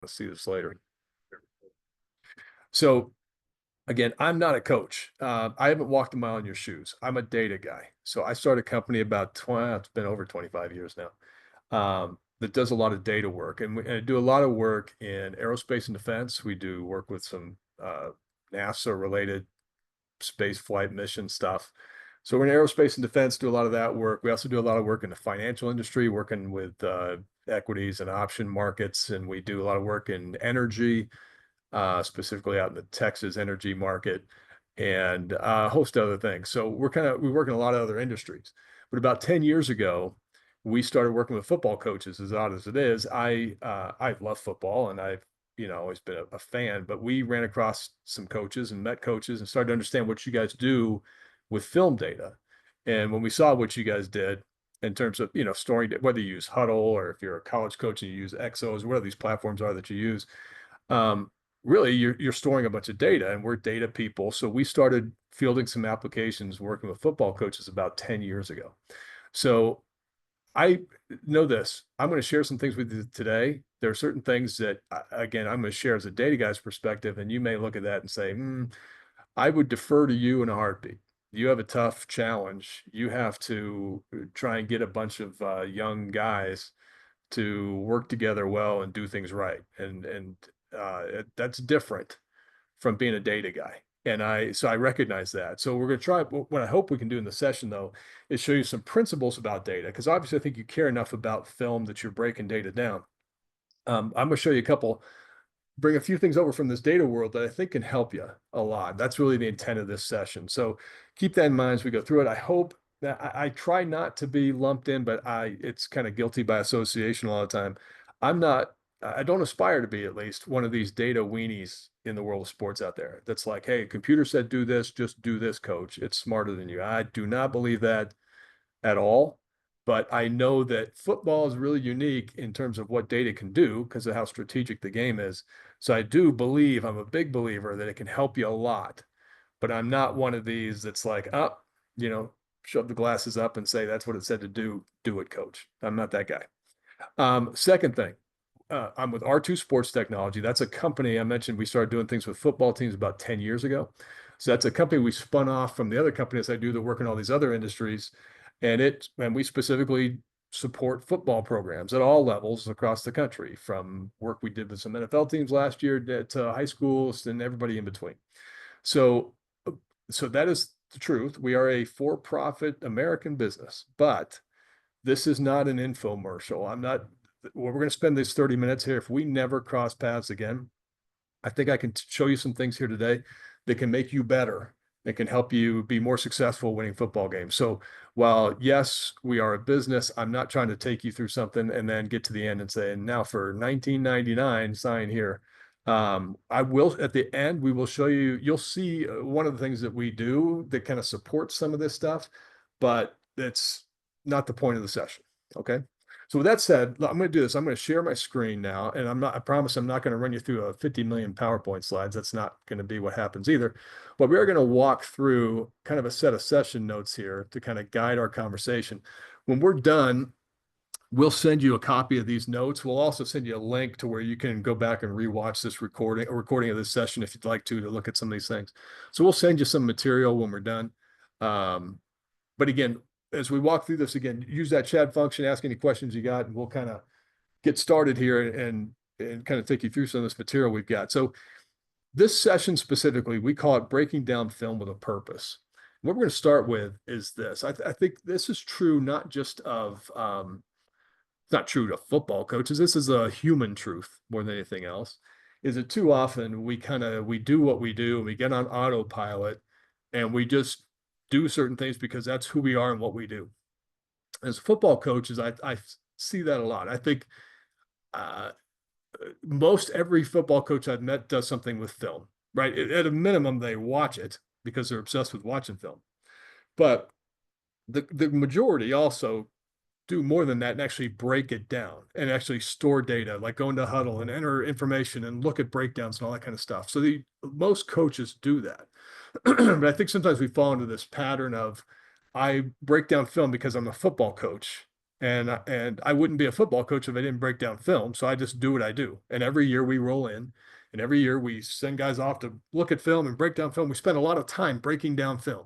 Let's see this later. So again, I'm not a coach. I haven't walked a mile in your shoes. I'm a data guy. So I started a company about 20, it's been over 25 years now, that does a lot of data work. And I do a lot of work in aerospace and defense. We do work with some NASA related space flight mission stuff. So we're in aerospace and defense, do a lot of that work. We also do a lot of work in the financial industry, working with equities and option markets. And we do a lot of work in energy, specifically out in the Texas energy market, and a host of other things. So we work in a lot of other industries. But about 10 years ago, we started working with football coaches. As odd as it is, I love football and I've always been a fan. But we ran across some coaches and met coaches and started to understand what you guys do with film data. And when we saw what you guys did in terms of storing, whether you use Huddle or if you're a college coach and you use Exos, whatever these platforms are that you use, um, really you're storing a bunch of data, and we're data people. So we started fielding some applications working with football coaches about 10 years ago. So I know this. I'm going to share some things with you today. There are certain things that, again, I'm going to share as a data guy's perspective, and you may look at that and say, I would defer to you in a heartbeat. You have a tough challenge. You have to try and get a bunch of young guys to work together well and do things right. That's different from being a data guy. So I recognize that. So we're going to try, what I hope we can do in the session though, is show you some principles about data. Because obviously I think you care enough about film that you're breaking data down. I'm going to show you bring a few things over from this data world that I think can help you a lot. That's really the intent of this session. So keep that in mind as we go through it. I hope that I try not to be lumped in, but it's kind of guilty by association a lot of time. I don't aspire to be, at least, one of these data weenies in the world of sports out there. That's like, hey, computer said do this, just do this, coach. It's smarter than you. I do not believe that at all. But I know that football is really unique in terms of what data can do because of how strategic the game is. So I do believe, I'm a big believer that it can help you a lot. But I'm not one of these that's like, you know, shove the glasses up and say that's what it said to do. Do it, coach. I'm not that guy. Second thing, I'm with R2 Sports Technology. That's a company I mentioned. We started doing things with football teams about 10 years ago. So that's a company we spun off from the other companies I do that work in all these other industries. And we specifically support football programs at all levels across the country, from work we did with some NFL teams last year to high schools and everybody in between. So, so that is the truth. We are a for-profit American business, but this is not an infomercial. We're going to spend this 30 minutes here. If we never cross paths again, I think I can show you some things here today that can make you better, that can help you be more successful winning football games. So while, yes, we are a business, I'm not trying to take you through something and then get to the end and say, and now for 1999, sign here. I will, at the end, we will show you, you'll see one of the things that we do that kind of supports some of this stuff, but that's not the point of the session. Okay. So with that said, I'm going to do this. I'm going to share my screen now, and I promise I'm not going to run you through a 50 million PowerPoint slides. That's not going to be what happens either. But we are going to walk through kind of a set of session notes here to kind of guide our conversation. When we're done, we'll send you a copy of these notes. We'll also send you a link to where you can go back and rewatch this recording of this session if you'd like to look at some of these things. So we'll send you some material when we're done. But again, as we walk through this again, use that chat function, ask any questions you got, and we'll kind of get started here and kind of take you through some of this material we've got. So this session specifically, we call it breaking down film with a purpose. What we're going to start with is this. I think this is true not just of it's not true to football coaches. This is a human truth more than anything else. Is that too often we do what we do and we get on autopilot and we just do certain things because that's who we are and what we do. As football coaches, I see that a lot. I think most every football coach I've met does something with film, right? At a minimum, they watch it because they're obsessed with watching film. But the majority also do more than that and actually break it down and actually store data, like go into Huddle and enter information and look at breakdowns and all that kind of stuff. So most coaches do that. But I think sometimes we fall into this pattern of I break down film because I'm a football coach And I wouldn't be a football coach if I didn't break down film. So I just do what I do. And every year we roll in, and every year we send guys off to look at film and break down film. We spend a lot of time breaking down film.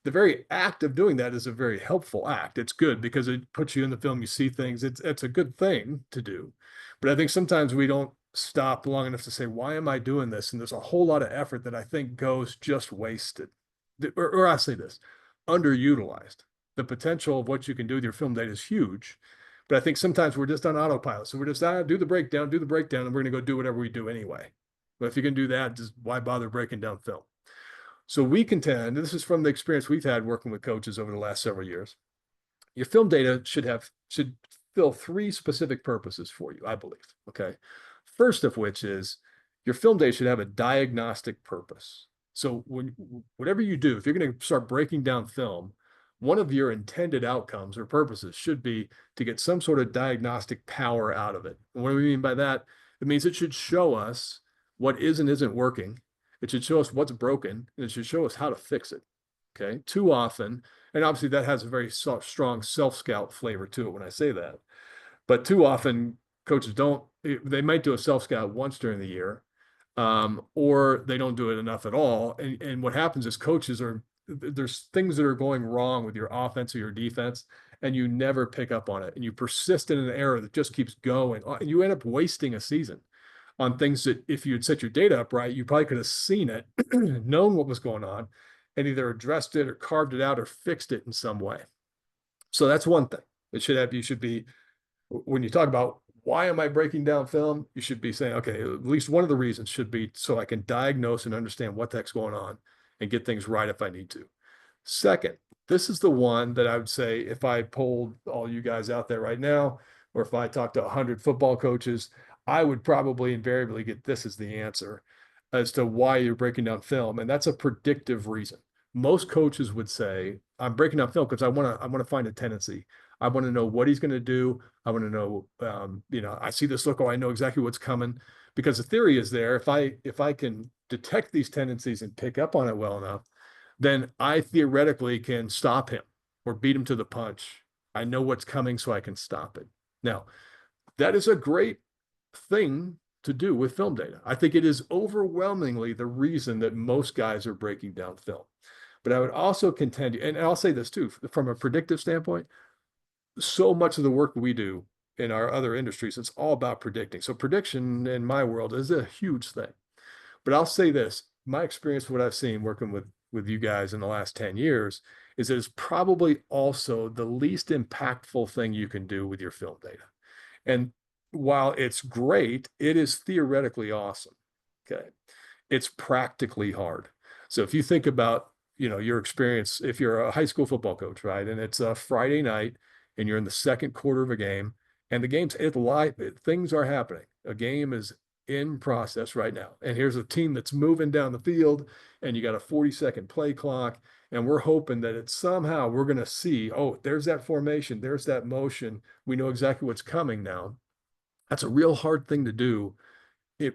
The very act of doing that is a very helpful act. It's good because it puts you in the film, you see things. It's a good thing to do. But I think sometimes we don't stop long enough to say, why am I doing this? And there's a whole lot of effort that I think goes just wasted. Or I say this, underutilized. The potential of what you can do with your film data is huge. But I think sometimes we're just on autopilot. So we're just, do the breakdown, and we're going to go do whatever we do anyway. But if you can do that, just why bother breaking down film? So we contend, and this is from the experience we've had working with coaches over the last several years, your film data should fill three specific purposes for you, I believe. Okay. First of which is your film data should have a diagnostic purpose. So whatever you do, if you're going to start breaking down film, one of your intended outcomes or purposes should be to get some sort of diagnostic power out of it. And what do we mean by that? It means it should show us what is and isn't working. It should show us what's broken, and it should show us how to fix it. Okay. Too often, and obviously that has a very strong self-scout flavor to it when I say that. But too often, coaches they might do a self-scout once during the year, or they don't do it enough at all. And what happens is there's things that are going wrong with your offense or your defense, and you never pick up on it. And you persist in an error that just keeps going. And you end up wasting a season on things that if you had set your data up right, you probably could have seen it, known what was going on, and either addressed it or carved it out or fixed it in some way. So that's one thing. You should be, when you talk about why am I breaking down film, you should be saying, okay, at least one of the reasons should be so I can diagnose and understand what the heck's going on and get things right if I need to. Second, this is the one that I would say if I polled all you guys out there right now, or if I talked to 100 football coaches, I would probably invariably get this as the answer as to why you're breaking down film. And that's a predictive reason. Most coaches would say, I'm breaking down film because I want to find a tendency. I want to know what he's going to do. I want to know, I see this look, oh, I know exactly what's coming, because the theory is there. If I can detect these tendencies and pick up on it well enough, then I theoretically can stop him or beat him to the punch. I know what's coming, so I can stop it. Now, that is a great thing to do with film data. I think it is overwhelmingly the reason that most guys are breaking down film. But I would also contend, and I'll say this too, from a predictive standpoint, so much of the work we do in our other industries, it's all about predicting. So prediction in my world is a huge thing. But I'll say this, my experience, what I've seen working with you guys in the last 10 years is that it's probably also the least impactful thing you can do with your film data. And while it's great, it is theoretically awesome. Okay. It's practically hard. So if you think about, your experience, if you're a high school football coach, right, and it's a Friday night and you're in the second quarter of a game and it's live, things are happening. A game is in process right now. And here's a team that's moving down the field and you got a 40-second play clock. And we're hoping that somehow we're going to see, oh, there's that formation, there's that motion. We know exactly what's coming now. That's a real hard thing to do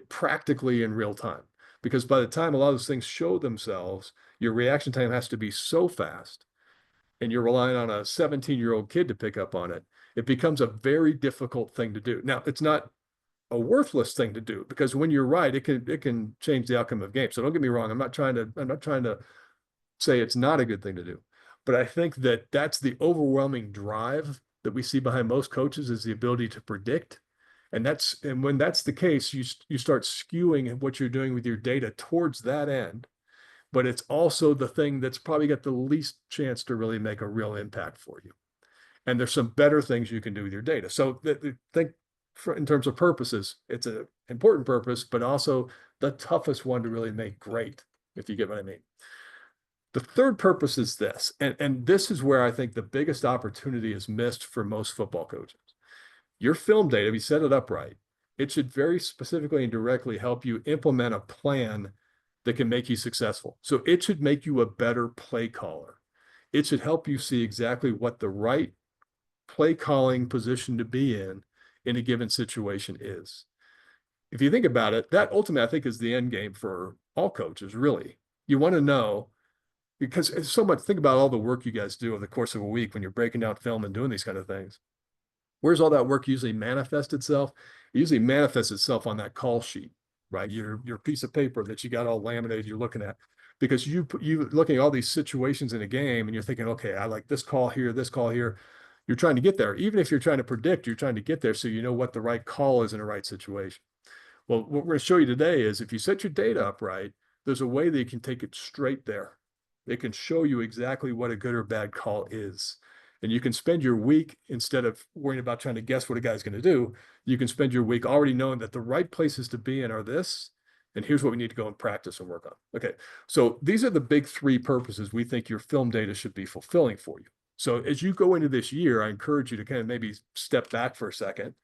practically in real time, because by the time a lot of those things show themselves, your reaction time has to be so fast and you're relying on a 17-year-old kid to pick up on it. It becomes a very difficult thing to do. Now, it's not a worthless thing to do, because when you're right, it can change the outcome of games. So don't get me wrong. I'm not trying to say it's not a good thing to do, but I think that that's the overwhelming drive that we see behind most coaches, is the ability to predict. And when that's the case, you start skewing what you're doing with your data towards that end, but it's also the thing that's probably got the least chance to really make a real impact for you. And there's some better things you can do with your data. So think in terms of purposes, it's an important purpose, but also the toughest one to really make great, if you get what I mean. The third purpose is this, and this is where I think the biggest opportunity is missed for most football coaches. Your film data, if you set it up right, it should very specifically and directly help you implement a plan that can make you successful. So it should make you a better play caller. It should help you see exactly what the right play calling position to be in a given situation is. If you think about it, that ultimately I think is the end game for all coaches, really. You want to know, because it's so much, think about all the work you guys do over the course of a week when you're breaking down film and doing these kind of things. Where's all that work usually manifest itself? It usually manifests itself on that call sheet, right? Your piece of paper that you got all laminated, you're looking at, because you looking at all these situations in a game and you're thinking, okay, I like this call here, this call here. You're trying to get there. Even if you're trying to predict, you're trying to get there so you know what the right call is in a right situation. Well, what we're going to show you today is if you set your data up right, there's a way that you can take it straight there. It can show you exactly what a good or bad call is. And you can spend your week, instead of worrying about trying to guess what a guy's going to do, you can spend your week already knowing that the right places to be in are this, and here's what we need to go and practice and work on. Okay, so these are the big three purposes we think your film data should be fulfilling for you. So as you go into this year, I encourage you to kind of maybe step back for a second,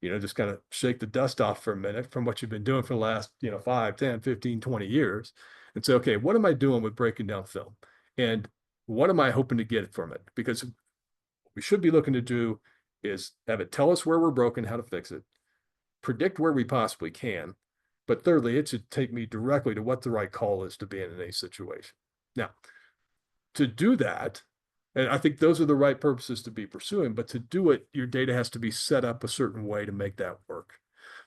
just kind of shake the dust off for a minute from what you've been doing for the last, 5, 10, 15, 20 years and say, okay, what am I doing with breaking down film? And what am I hoping to get from it? Because what we should be looking to do is have it tell us where we're broken, how to fix it, predict where we possibly can. But thirdly, it should take me directly to what the right call is to be in any situation. Now, to do that, and I think those are the right purposes to be pursuing, but to do it, your data has to be set up a certain way to make that work.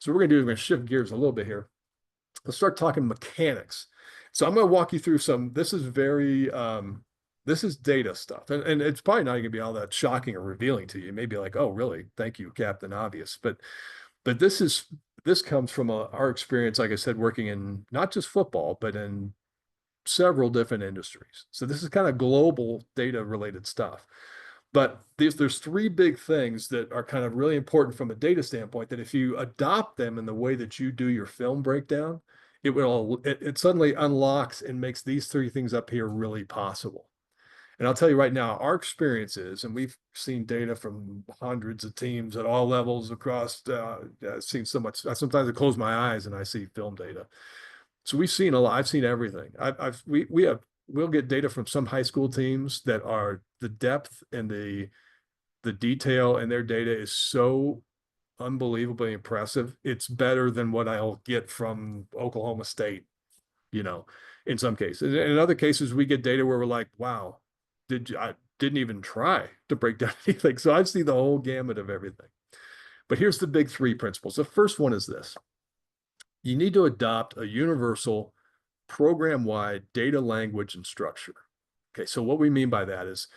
So what we're gonna do, we're gonna shift gears a little bit here. Let's start talking mechanics. So I'm gonna walk you through this is very, this is data stuff. And it's probably not gonna be all that shocking or revealing to you. You may be like, oh, really? Thank you, Captain Obvious. But this comes from our experience, like I said, working in not just football, but in several different industries. So this is kind of global data related stuff. But there's three big things that are kind of really important from a data standpoint that if you adopt them in the way that you do your film breakdown, it suddenly unlocks and makes these three things up here really possible. And I'll tell you right now, our experience is, and we've seen data from hundreds of teams at all levels across, I've seen so much, sometimes I close my eyes and I see film data. So we've seen a lot. I've seen everything. We'll get data from some high school teams that are the depth and the detail in their data is so unbelievably impressive. It's better than what I'll get from Oklahoma State, in some cases. In other cases, we get data where we're like, wow, I didn't even try to break down anything. So I've seen the whole gamut of everything. But here's the big three principles. The first one is this. You need to adopt a universal program-wide data language and structure. Okay, so what we mean by that is,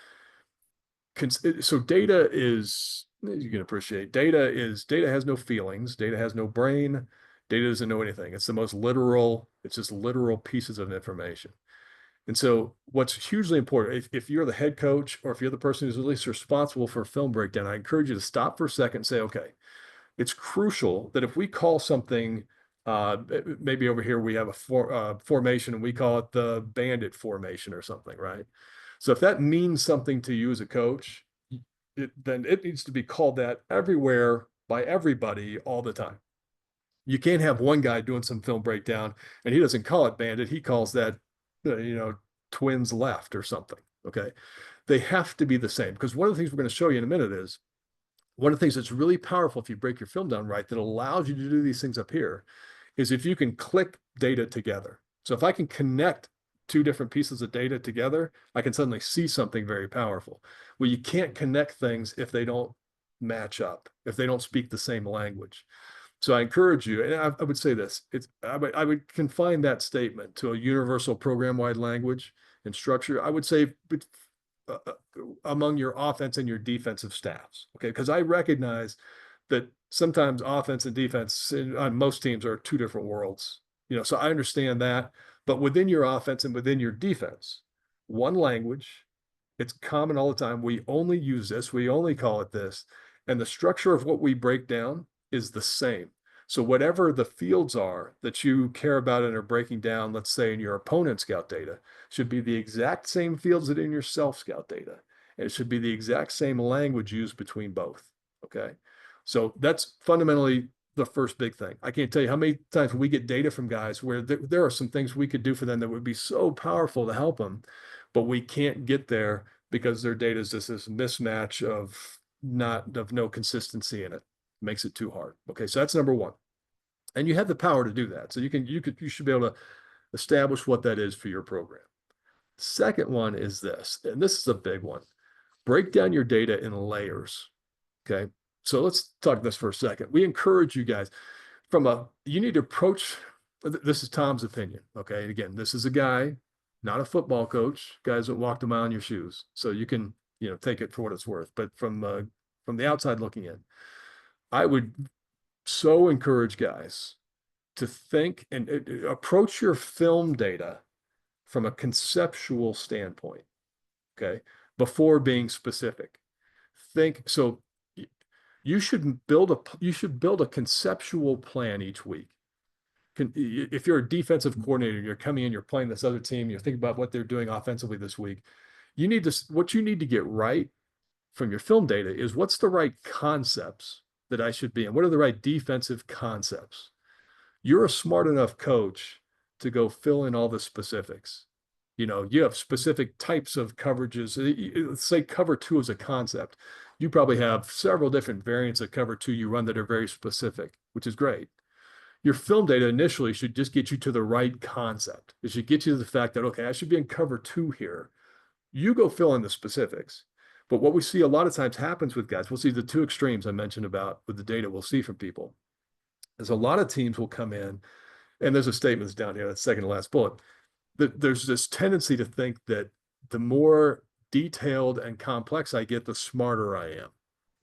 so data is, you can appreciate, data has no feelings, data has no brain, data doesn't know anything. It's the most literal, it's just literal pieces of information. And so what's hugely important, if you're the head coach or if you're the person who's at least responsible for a film breakdown, I encourage you to stop for a second and say, okay, it's crucial that if we call something, maybe over here we have a formation and we call it the bandit formation or something, right? So if that means something to you as a coach, then it needs to be called that everywhere by everybody all the time. You can't have one guy doing some film breakdown and he doesn't call it bandit. He calls that, twins left or something. Okay. They have to be the same because one of the things we're going to show you in a minute is one of the things that's really powerful if you break your film down right that allows you to do these things up here is if you can click data together. So if I can connect two different pieces of data together, I can suddenly see something very powerful. Well, you can't connect things if they don't match up, if they don't speak the same language. So I encourage you, and I would say this, I would confine that statement to a universal program-wide language and structure. I would say among your offense and your defensive staffs, okay? Because I recognize that sometimes offense and defense on most teams are two different worlds, so I understand that. But within your offense and within your defense, one language, it's common all the time. We only use this, we only call it this. And the structure of what we break down is the same. So whatever the fields are that you care about and are breaking down, let's say in your opponent scout data, should be the exact same fields that in your self scout data. And it should be the exact same language used between both. Okay. So that's fundamentally the first big thing. I can't tell you how many times we get data from guys where there are some things we could do for them that would be so powerful to help them, but we can't get there because their data is just this mismatch of no consistency in it. Makes it too hard. Okay, so that's number one. And you have the power to do that. So you should be able to establish what that is for your program. Second one is this, and this is a big one. Break down your data in layers. Okay. So let's talk this for a second. We encourage you guys you need to approach, this is Tom's opinion. Okay. And again, this is a guy, not a football coach, guys that walked a mile in your shoes. So you can, take it for what it's worth. But from the outside looking in, I would so encourage guys to think and approach your film data from a conceptual standpoint. Okay. Before being specific. Think so you should build a conceptual plan each week. If you're a defensive coordinator, you're coming in, you're playing this other team, you're thinking about what they're doing offensively this week. What you need to get right from your film data is what's the right concepts that I should be in? What are the right defensive concepts? You're a smart enough coach to go fill in all the specifics. You have specific types of coverages. Let's say cover two is a concept. You probably have several different variants of cover two you run that are very specific, which is great. Your film data initially should just get you to the right concept. It should get you to the fact that, okay, I should be in cover two here. You go fill in the specifics. But what we see a lot of times happens with guys, we'll see the two extremes I mentioned about with the data we'll see from people, is a lot of teams will come in, and there's a statement that's down here, that's second to last bullet. There's this tendency to think that the more detailed and complex I get, the smarter I am,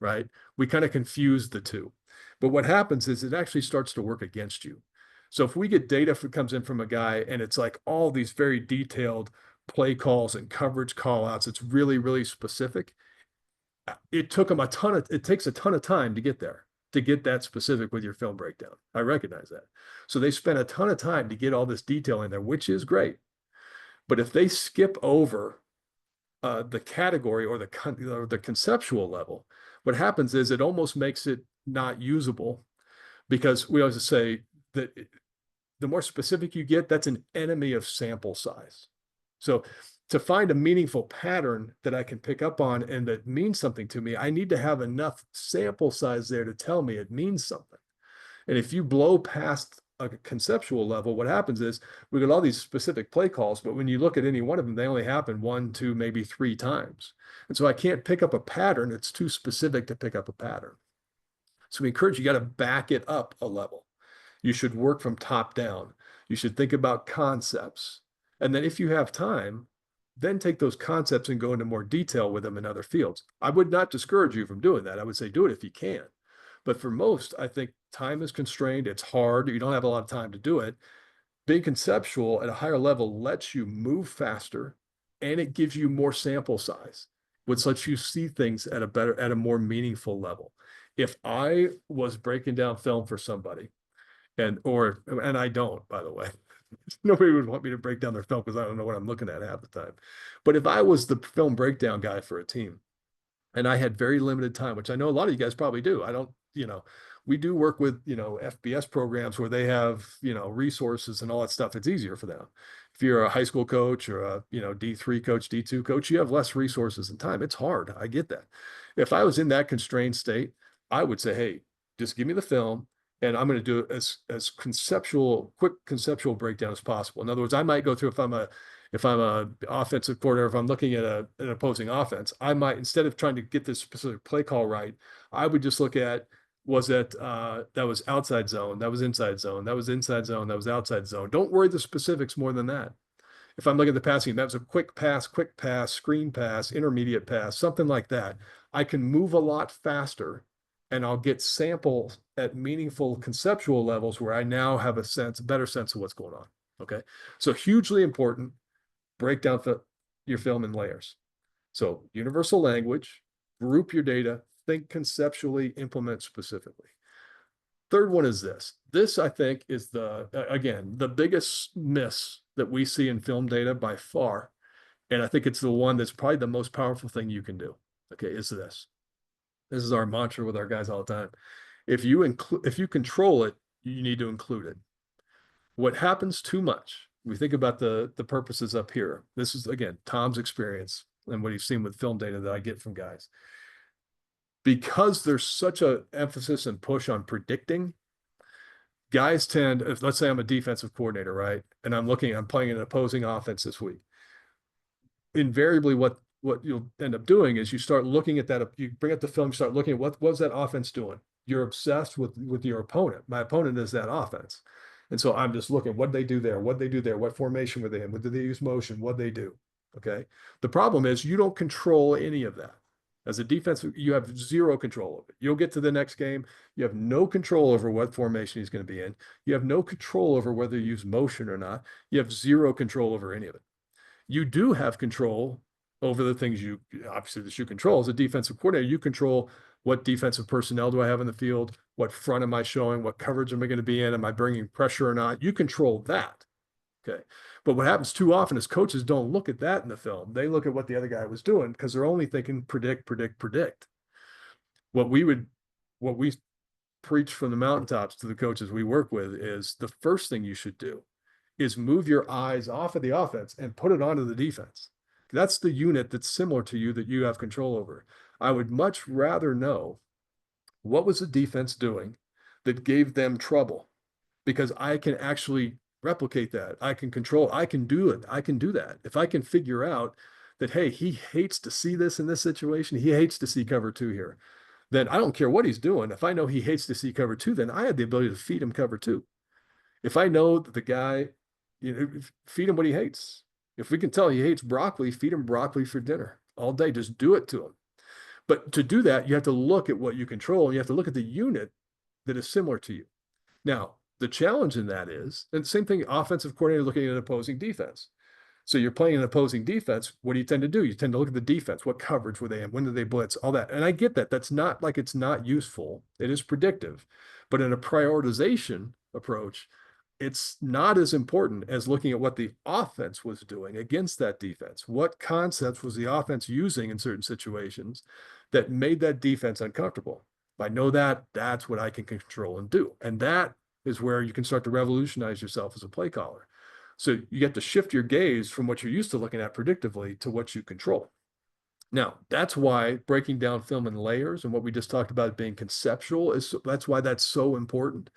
right? We kind of confuse the two. But what happens is it actually starts to work against you. So if we get data that comes in from a guy and it's like all these very detailed play calls and coverage call outs, it's really, really specific. It takes a ton of time to get there, to get that specific with your film breakdown. I recognize that. So they spend a ton of time to get all this detail in there, which is great. But if they skip over the category or the conceptual level, what happens is it almost makes it not usable, because we always say that the more specific you get, that's an enemy of sample size. So to find a meaningful pattern that I can pick up on and that means something to me, I need to have enough sample size there to tell me it means something. And if you blow past a conceptual level, what happens is we get all these specific play calls, but when you look at any one of them, they only happen 1, 2, maybe 3 times. And so I can't pick up a pattern. It's too specific to pick up a pattern. So we encourage you got to back it up a level. You should work from top down. You should think about concepts. And then if you have time, then take those concepts and go into more detail with them in other fields. I would not discourage you from doing that. I would say do it if you can. But for most, I think time is constrained. It's hard. You don't have a lot of time to do it. Being conceptual at a higher level lets you move faster, and it gives you more sample size, which lets you see things at a more meaningful level. If I was breaking down film for somebody, and I don't, by the way, nobody would want me to break down their film because I don't know what I'm looking at half the time. But if I was the film breakdown guy for a team, and I had very limited time, which I know a lot of you guys probably do. I don't, we do work with, FBS programs where they have, resources and all that stuff. It's easier for them. If you're a high school coach or a, D3 coach, D2 coach, you have less resources and time. It's hard. I get that. If I was in that constrained state, I would say, hey, just give me the film and I'm going to do it as quick conceptual breakdown as possible. In other words, I might go through, if I'm a offensive coordinator, if I'm looking at an opposing offense, I might, instead of trying to get this specific play call right, I would just look at, was it that was outside zone, that was inside zone, that was inside zone, that was outside zone. Don't worry the specifics more than that. If I'm looking at the passing, that was a quick pass, screen pass, intermediate pass, something like that. I can move a lot faster and I'll get samples at meaningful conceptual levels where I now have a better sense of what's going on. Okay. So hugely important. Break down your film in layers. So universal language, group your data, think conceptually, implement specifically. Third one is this. This, I think, is the biggest miss that we see in film data by far. And I think it's the one that's probably the most powerful thing you can do. Okay, is this. This is our mantra with our guys all the time. If you control it, you need to include it. What happens too much, we think about the purposes up here. This is, again, Tom's experience and what he's seen with film data that I get from guys. Because there's such an emphasis and push on predicting, guys tend, let's say I'm a defensive coordinator, right? And I'm playing an opposing offense this week. Invariably, what what you'll end up doing is you start looking at that, you bring up the film, you start looking at what was that offense doing? You're obsessed with your opponent. My opponent is that offense. And so I'm just looking, what they do there, what they do there, what formation were they in, what did they use motion, what they do. Okay. The problem is you don't control any of that. As a defense, you have zero control of it. You'll get to the next game. You have no control over what formation he's going to be in. You have no control over whether you use motion or not. You have zero control over any of it. You do have control over the things you obviously that you control as a defensive coordinator. You control what defensive personnel do I have in the field? What front am I showing? What coverage am I going to be in? Am I bringing pressure or not? You control that. Okay. But what happens too often is coaches don't look at that in the film. They look at what the other guy was doing because they're only thinking predict, predict, predict. What we preach from the mountaintops to the coaches we work with is the first thing you should do is move your eyes off of the offense and put it onto the defense. That's the unit that's similar to you that you have control over. I would much rather know what was the defense doing that gave them trouble, because I can actually replicate that. I can control, I can do it. I can do that. If I can figure out that, hey, he hates to see this in this situation, he hates to see cover two here, then I don't care what he's doing. If I know he hates to see cover two, then I have the ability to feed him cover two. If I know that the guy, feed him what he hates. If we can tell he hates broccoli, feed him broccoli for dinner all day. Just do it to him. But to do that, you have to look at what you control, and you have to look at the unit that is similar to you. Now, the challenge in that is, and the same thing, offensive coordinator looking at opposing defense. So you're playing an opposing defense. What do you tend to do? You tend to look at the defense. What coverage were they in? When did they blitz? All that. And I get that. That's not like it's not useful. It is predictive. But in a prioritization approach, it's not as important as looking at what the offense was doing against that defense. What concepts was the offense using in certain situations that made that defense uncomfortable? If I know that, that's what I can control and do. And that is where you can start to revolutionize yourself as a play caller. So you get to shift your gaze from what you're used to looking at predictively to what you control. Now, that's why breaking down film in layers and what we just talked about being conceptual that's why that's so important.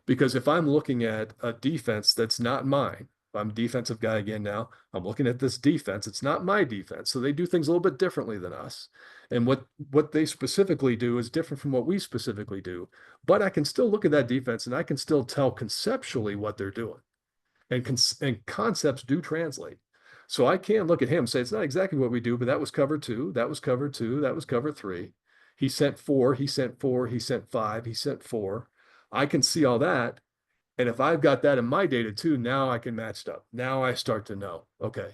Because if I'm looking at a defense that's not mine, if I'm a defensive guy again now, I'm looking at this defense, it's not my defense. So they do things a little bit differently than us. And what they specifically do is different from what we specifically do. But I can still look at that defense and I can still tell conceptually what they're doing. And concepts do translate. So I can look at him and say, it's not exactly what we do, but that was cover two, that was cover two, that was cover three. He sent four, he sent four, he sent five, he sent four. I can see all that. And if I've got that in my data too, now I can match it up. Now I start to know, okay,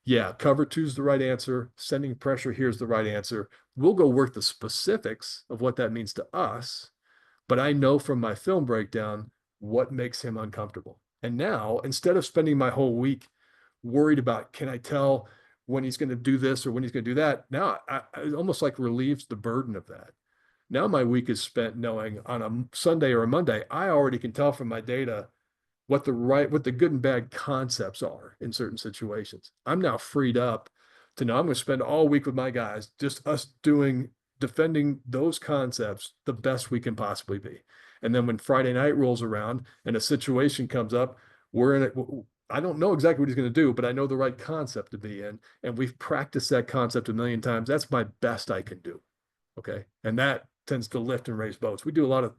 yeah, cover two is the right answer. Sending pressure here is the right answer. We'll go work the specifics of what that means to us. But I know from my film breakdown what makes him uncomfortable. And now, instead of spending my whole week worried about, can I tell when he's going to do this or when he's going to do that? Now, it almost like relieves the burden of that. Now my week is spent knowing on a Sunday or a Monday, I already can tell from my data what the good and bad concepts are in certain situations. I'm now freed up to know I'm going to spend all week with my guys, just us defending those concepts the best we can possibly be. And then when Friday night rolls around and a situation comes up, we're in it. I don't know exactly what he's going to do, but I know the right concept to be in. And we've practiced that concept a million times. That's my best I can do. Okay. And that tends to lift and raise boats. We do a lot of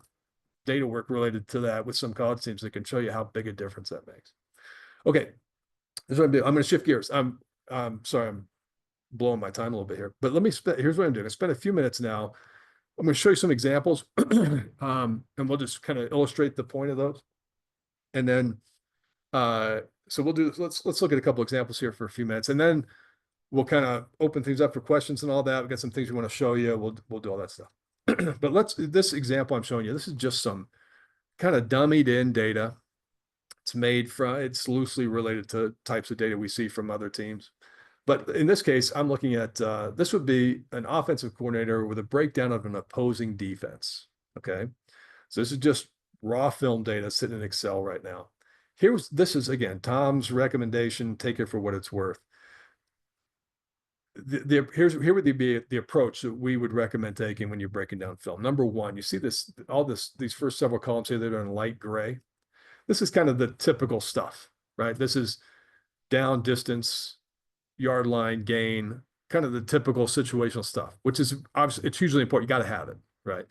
data work related to that with some college teams that can show you how big a difference that makes. Okay. This is what I'm doing. I'm going to shift gears. I'm sorry, I'm blowing my time a little bit here, but here's what I'm doing. I spent a few minutes now. I'm going to show you some examples and we'll just kind of illustrate the point of those. And then, so we'll do, let's look at a couple examples here for a few minutes, and then we'll kind of open things up for questions and all that. We've got some things we want to show you. We'll do all that stuff. But this example I'm showing you, this is just some kind of dummied in data. It's loosely related to types of data we see from other teams. But in this case, I'm looking at, this would be an offensive coordinator with a breakdown of an opposing defense. Okay. So this is just raw film data sitting in Excel right now. This is again, Tom's recommendation, take it for what it's worth. Here would be the approach that we would recommend taking when you're breaking down film. Number one, you see these first several columns here that are in light gray. This is kind of the typical stuff, right? This is down, distance, yard line, gain, kind of the typical situational stuff, which is obviously it's hugely important. You got to have it, right?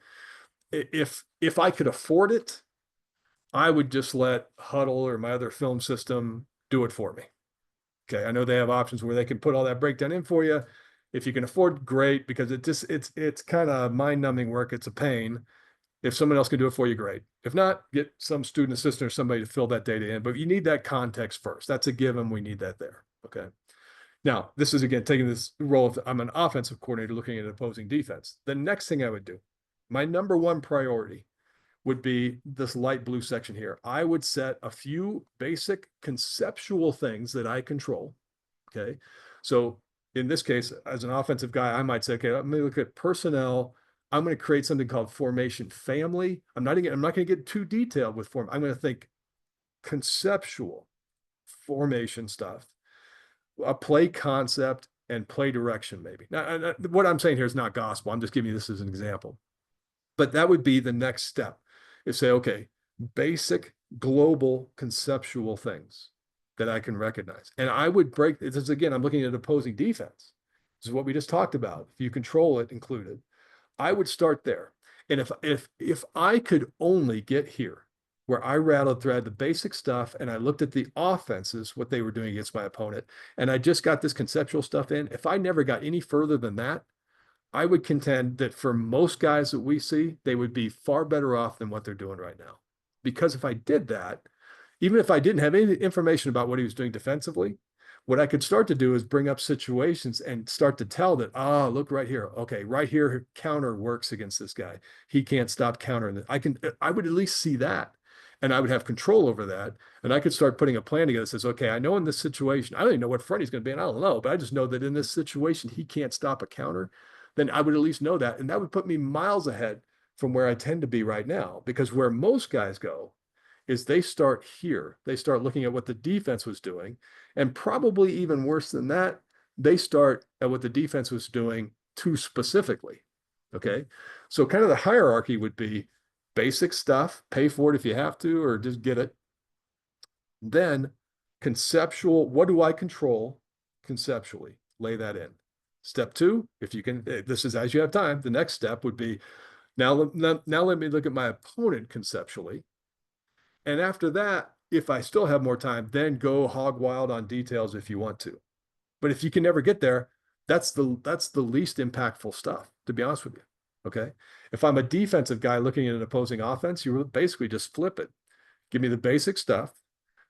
If I could afford it, I would just let Huddle or my other film system do it for me. Okay, I know they have options where they can put all that breakdown in for you. If you can afford, great, because it's kind of mind-numbing work. It's a pain. If someone else can do it for you, great. If not, get some student assistant or somebody to fill that data in. But you need that context first. That's a given. We need that there. Okay. Now, this is again taking this role of I'm an offensive coordinator looking at opposing defense. The next thing I would do, my number one priority would be this light blue section here. I would set a few basic conceptual things that I control. Okay. So in this case, as an offensive guy, I might say, okay, let me look at personnel. I'm going to create something called formation family. I'm not going to get too detailed with form. I'm going to think conceptual formation stuff, a play concept and play direction, maybe. Now, what I'm saying here is not gospel. I'm just giving you this as an example. But that would be the next step is say, okay, basic global conceptual things that I can recognize. And I would break this is again, I'm looking at opposing defense. This is what we just talked about. If you control it included, I would start there. And if I could only get here where I rattled through the basic stuff and I looked at the offenses, what they were doing against my opponent, and I just got this conceptual stuff in, if I never got any further than that, I would contend that for most guys that we see, they would be far better off than what they're doing right now. Because if I did that, even if I didn't have any information about what he was doing defensively, what I could start to do is bring up situations and start to tell that, look right here. Okay, right here, counter works against this guy. He can't stop countering it. I would at least see that. And I would have control over that. And I could start putting a plan together that says, okay, I know in this situation, I don't even know what front he's going to be in. I don't know, but I just know that in this situation, he can't stop a counter. Then I would at least know that. And that would put me miles ahead from where I tend to be right now, because where most guys go is they start here. They start looking at what the defense was doing. And probably even worse than that, they start at what the defense was doing too specifically. Okay. So kind of the hierarchy would be basic stuff, pay for it if you have to, or just get it. Then conceptual, what do I control conceptually? Lay that in. Step two, if you can, this is as you have time, the next step would be now let me look at my opponent conceptually. And after that, if I still have more time, then go hog wild on details if you want to. But if you can never get there, that's the least impactful stuff, to be honest with you. Okay. If I'm a defensive guy looking at an opposing offense, you basically just flip it. Give me the basic stuff,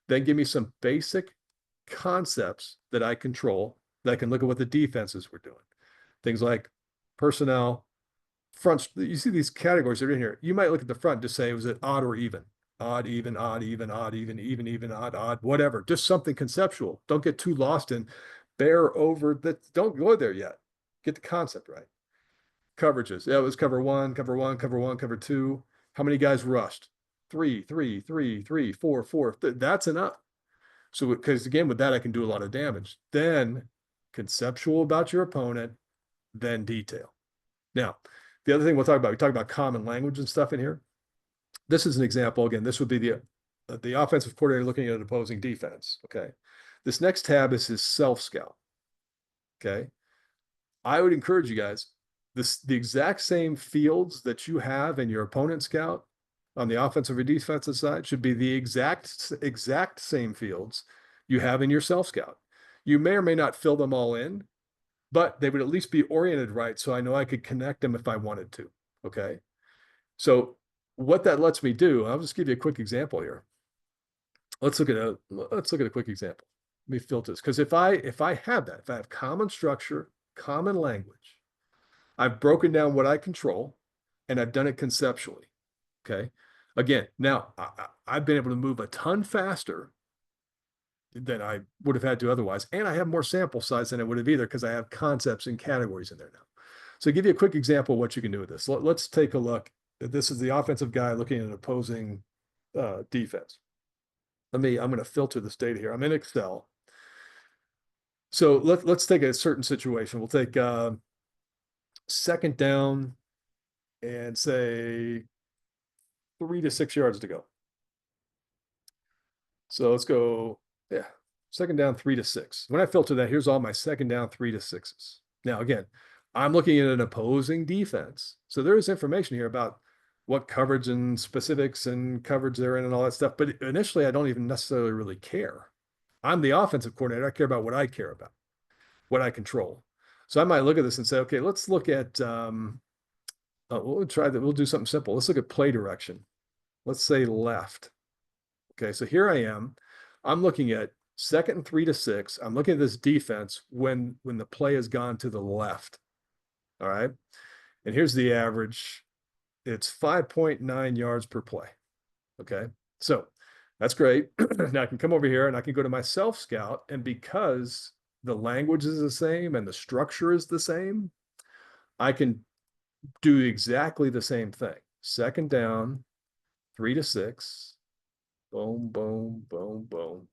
then give me some basic concepts that I control that I can look at what the defenses were doing. Things like personnel, front. You see these categories that are in here. You might look at the front to say, was it odd or even? Odd, even, odd, even, odd, even, odd, odd, whatever. Just something conceptual. Don't get too lost in bear over that. Don't go there yet. Get the concept right. Coverages. Yeah, it was cover one, cover one, cover one, cover two. How many guys rushed? Three, four. That's enough. So, because again, with that, I can do a lot of damage. Then conceptual about your opponent, then detail. Now, the other thing we talk about common language and stuff in here. This is an example. Again, this would be the offensive coordinator looking at an opposing defense. Okay. This next tab is his self scout. Okay. I would encourage you guys, the exact same fields that you have in your opponent scout on the offensive or defensive side should be the exact same fields you have in your self scout. You may or may not fill them all in, but they would at least be oriented right. So I know I could connect them if I wanted to. Okay. So what that lets me do, I'll just give you a quick example here. Let's look at a quick example. Let me filter this. Because if I have that, if I have common structure, common language, I've broken down what I control and I've done it conceptually. Okay. Again, now I've been able to move a ton faster than I would have had to otherwise. And I have more sample size than I would have either because I have concepts and categories in there now. So give you a quick example of what you can do with this. Let's take a look. This is the offensive guy looking at an opposing defense. I'm going to filter this data here. I'm in Excel. So let's take a certain situation. We'll take second down and say 3 to 6 yards to go. So let's go, second down 3 to 6. When I filter that, here's all my second down 3 to 6s. Now, again, I'm looking at an opposing defense. So there is information here about what coverage and specifics and coverage they're in and all that stuff. But initially, I don't even necessarily really care. I'm the offensive coordinator. I care about what I care about, what I control. So I might look at this and say, okay, let's look at, we'll try that. We'll do something simple. Let's look at play direction. Let's say left. Okay, so here I am. I'm looking at 2nd and 3 to 6. I'm looking at this defense when the play has gone to the left. All right. And here's the average. It's 5.9 yards per play. Okay. So that's great. Now I can come over here and I can go to my self scout. And because the language is the same and the structure is the same, I can do exactly the same thing. 2nd down, 3 to 6. Boom, boom, boom, boom.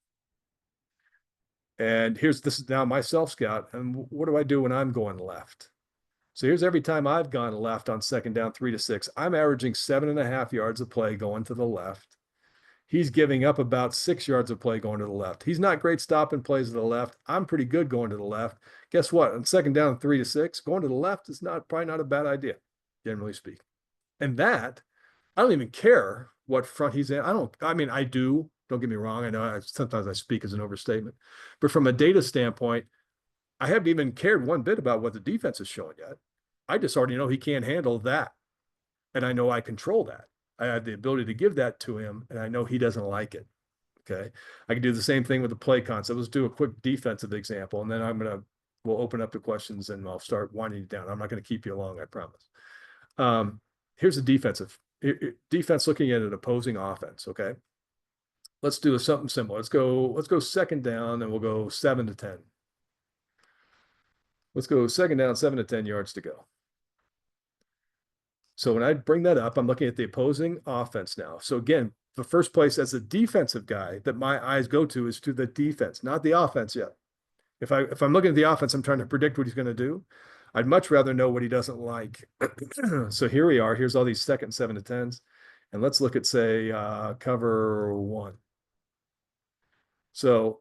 And this is now my self scout. And what do I do when I'm going left? So here's every time I've gone left on 2nd down, 3 to 6, I'm averaging 7.5 yards of play going to the left. He's giving up about 6 yards of play going to the left. He's not great stopping plays to the left. I'm pretty good going to the left. Guess what? On 2nd down, 3 to 6, going to the left is probably not a bad idea, generally speaking. And that, I don't even care what front he's in. I do. Don't get me wrong. I know sometimes I speak as an overstatement, but from a data standpoint, I haven't even cared one bit about what the defense is showing yet. I just already know he can't handle that. And I know I control that. I have the ability to give that to him, and I know he doesn't like it. Okay. I can do the same thing with the play concept. Let's do a quick defensive example, and then we'll open up the questions and I'll start winding you down. I'm not going to keep you long, I promise. Here's the defense looking at an opposing offense. Okay. Let's do something similar. Let's go 2nd down and we'll go 7 to 10. Let's go 2nd down, 7 to 10 yards to go. So when I bring that up, I'm looking at the opposing offense now. So again, the first place as a defensive guy that my eyes go to is to the defense, not the offense yet. If I'm looking at the offense, I'm trying to predict what he's going to do. I'd much rather know what he doesn't like. So here we are. Here's all these 2nd 7 to 10s. And let's look at, say, cover 1. So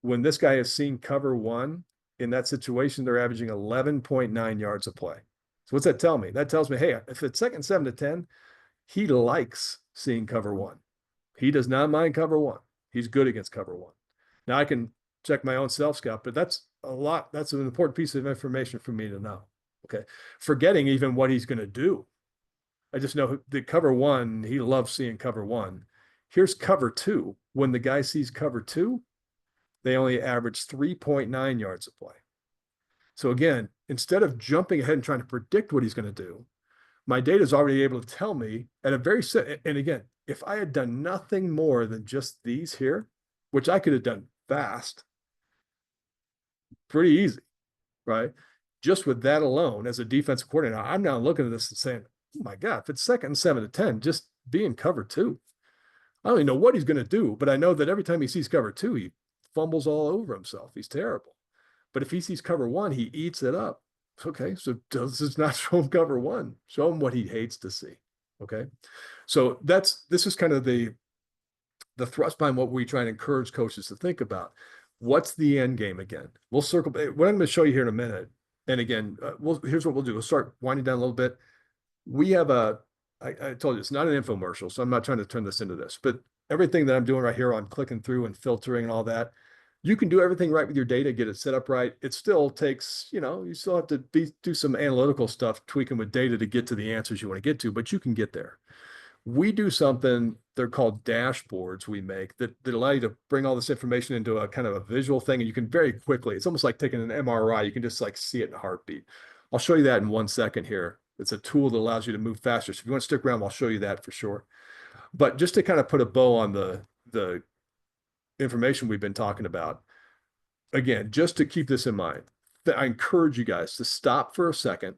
when this guy has seen cover 1, in that situation, they're averaging 11.9 yards a play. So what's that tell me? That tells me, hey, if it's 2nd 7 to 10, he likes seeing cover 1. He does not mind cover 1. He's good against cover 1. Now I can check my own self scout, but that's an important piece of information for me to know. Okay. Forgetting even what he's going to do. I just know the cover 1, he loves seeing cover 1. Here's cover 2. When the guy sees cover 2, they only average 3.9 yards a play. So again, instead of jumping ahead and trying to predict what he's going to do, my data is already able to tell me at a very, and again, if I had done nothing more than just these here, which I could have done fast, pretty easy, right? Just with that alone, as a defensive coordinator, I'm now looking at this and saying, oh my God, if it's 2nd 7 to 10, just being cover 2. I don't even know what he's going to do, but I know that every time he sees cover 2, he fumbles all over himself. He's terrible. But if he sees cover 1, he eats it up. Okay, so this is not show him cover 1. Show him what he hates to see. Okay, so this is kind of the thrust behind what we try and encourage coaches to think about. What's the end game again? We'll circle. What I'm going to show you here in a minute. And again, here's what we'll do. We'll start winding down a little bit. We have I told you, it's not an infomercial, so I'm not trying to turn this into this, but everything that I'm doing right here on clicking through and filtering and all that, you can do everything right with your data, get it set up right. It still takes, you still have to do some analytical stuff, tweaking with data to get to the answers you want to get to, but you can get there. We do something, they're called dashboards we make that allow you to bring all this information into a kind of a visual thing. And you can very quickly, it's almost like taking an MRI. You can just like see it in a heartbeat. I'll show you that in 1 second here. It's a tool that allows you to move faster. So if you want to stick around, I'll show you that for sure. But just to kind of put a bow on the information we've been talking about, again, just to keep this in mind, I encourage you guys to stop for a second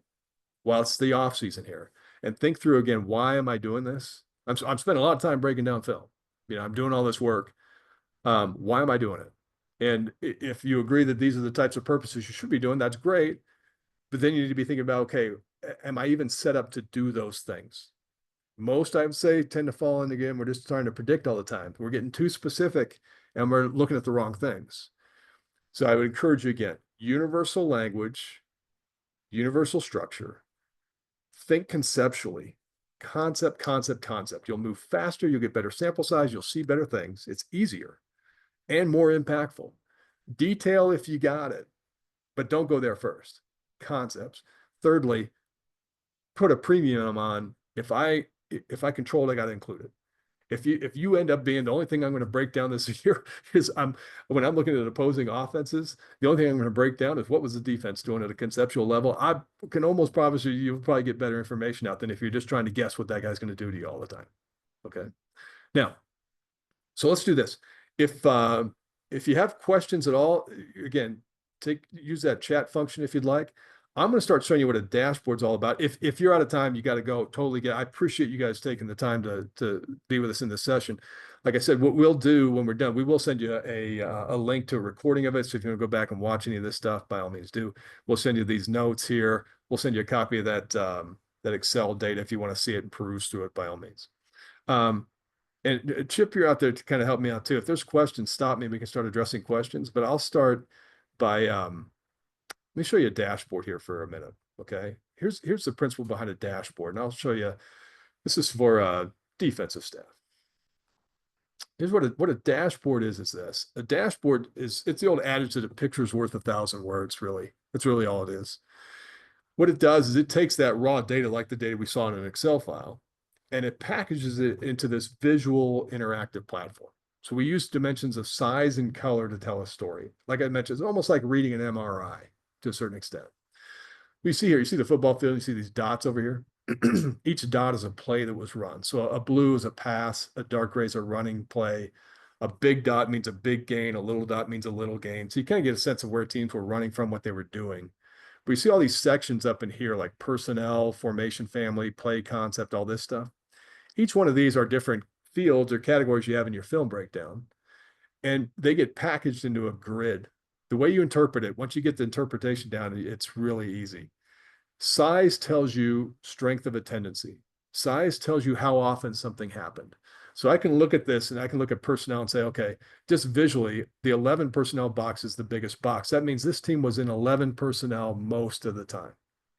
while it's the off season here and think through again, why am I doing this? I'm spending a lot of time breaking down film. I'm doing all this work. Why am I doing it? And if you agree that these are the types of purposes you should be doing, that's great. But then you need to be thinking about, okay, am I even set up to do those things? Most, I would say, tend to fall in again. We're just trying to predict all the time. We're getting too specific and we're looking at the wrong things. So I would encourage you again, universal language, universal structure, think conceptually, concept, concept, concept. You'll move faster, you'll get better sample size, you'll see better things. It's easier and more impactful. Detail if you got it, but don't go there first. Concepts. Thirdly, put a premium on if I control it, I got to include it. If you end up being the only thing I'm going to break down this year is when I'm looking at opposing offenses, the only thing I'm going to break down is what was the defense doing at a conceptual level. I can almost promise you'll probably get better information out than if you're just trying to guess what that guy's going to do to you all the time. Okay. Now, so let's do this. If you have questions at all, again, use that chat function if you'd like. I'm going to start showing you what a dashboard's all about. If you're out of time, you got to go. Totally get. I appreciate you guys taking the time to be with us in this session. Like I said, what we'll do when we're done, we will send you a link to a recording of it. So if you want to go back and watch any of this stuff, by all means do. We'll send you these notes here. We'll send you a copy of that Excel data if you want to see it and peruse through it, by all means. And Chip, you're out there to kind of help me out too. If there's questions, stop me. We can start addressing questions. But I'll start by let me show you a dashboard here for a minute. Okay. Here's the principle behind a dashboard. And I'll show you, this is for defensive staff. Here's what a dashboard is this. A dashboard it's the old adage that a picture's worth 1,000 words, really. That's really all it is. What it does is it takes that raw data, like the data we saw in an Excel file, and it packages it into this visual interactive platform. So we use dimensions of size and color to tell a story. Like I mentioned, it's almost like reading an MRI to a certain extent. We see here, you see the football field, you see these dots over here. Each dot is a play that was run. So a blue is a pass, a dark gray is a running play. A big dot means a big gain, a little dot means a little gain. So you kind of get a sense of where teams were running from, what they were doing. But you see all these sections up in here, like personnel, formation, family, play concept, all this stuff. Each one of these are different fields or categories you have in your film breakdown, and they get packaged into a grid. The way you interpret it, once you get the interpretation down, it's really easy. Size tells you strength of a tendency. Size tells you how often something happened. So I can look at this and I can look at personnel and say, okay, just visually, the 11 personnel box is the biggest box. That means this team was in 11 personnel most of the time.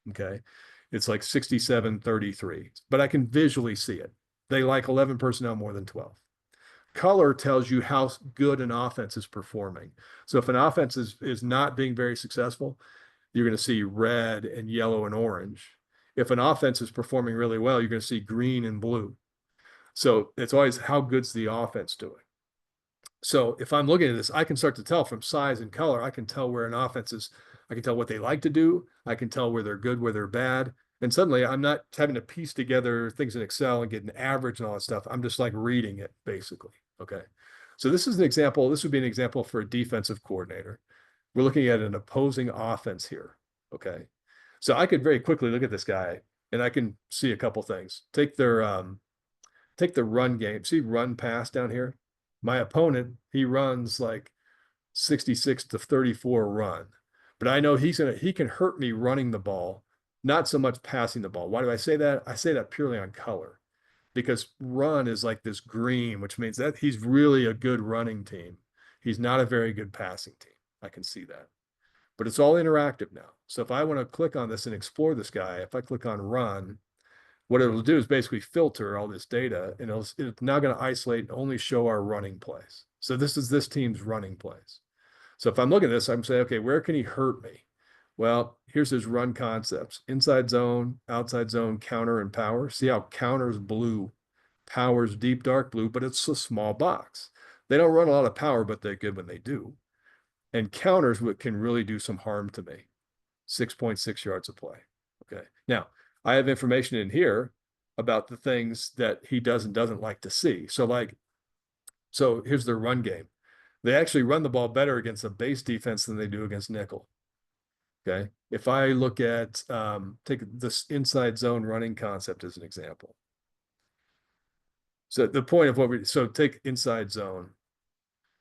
Okay. It's like 67-33, but I can visually see it. They like 11 personnel more than 12. Color tells you how good an offense is performing. So if an offense is not being very successful, you're going to see red and yellow and orange. If an offense is performing really well, you're going to see green and blue. So it's always how good's the offense doing. So if I'm looking at this, I can start to tell from size and color. I can tell where an offense is. I can tell what they like to do. I can tell where they're good, where they're bad. And suddenly I'm not having to piece together things in Excel and get an average and all that stuff. I'm just like reading it basically. Okay. So this is an example. This would be an example for a defensive coordinator. We're looking at an opposing offense here. Okay. So I could very quickly look at this guy and I can see a couple things. Take the run game. See run pass down here. My opponent, he runs like 66-34 run, but I know he can hurt me running the ball, not so much passing the ball. Why do I say that? I say that purely on color, because run is like this green, which means that he's really a good running team. He's not a very good passing team. I can see that, but it's all interactive now. So if I want to click on this and explore this guy, if I click on run, what it'll do is basically filter all this data, and it's now going to isolate and only show our running plays. So this is this team's running plays. So if I'm looking at this, I'm saying, okay, where can he hurt me? Well, here's his run concepts: inside zone, outside zone, counter, and power. See how counter's blue, power's deep dark blue, but it's a small box. They don't run a lot of power, but they're good when they do. And counters what can really do some harm to me. 6.6 yards of play. Okay. Now, I have information in here about the things that he does and doesn't like to see. So here's their run game. They actually run the ball better against a base defense than they do against nickel. Okay. If I look at, take this inside zone running concept as an example. So the point of so take inside zone.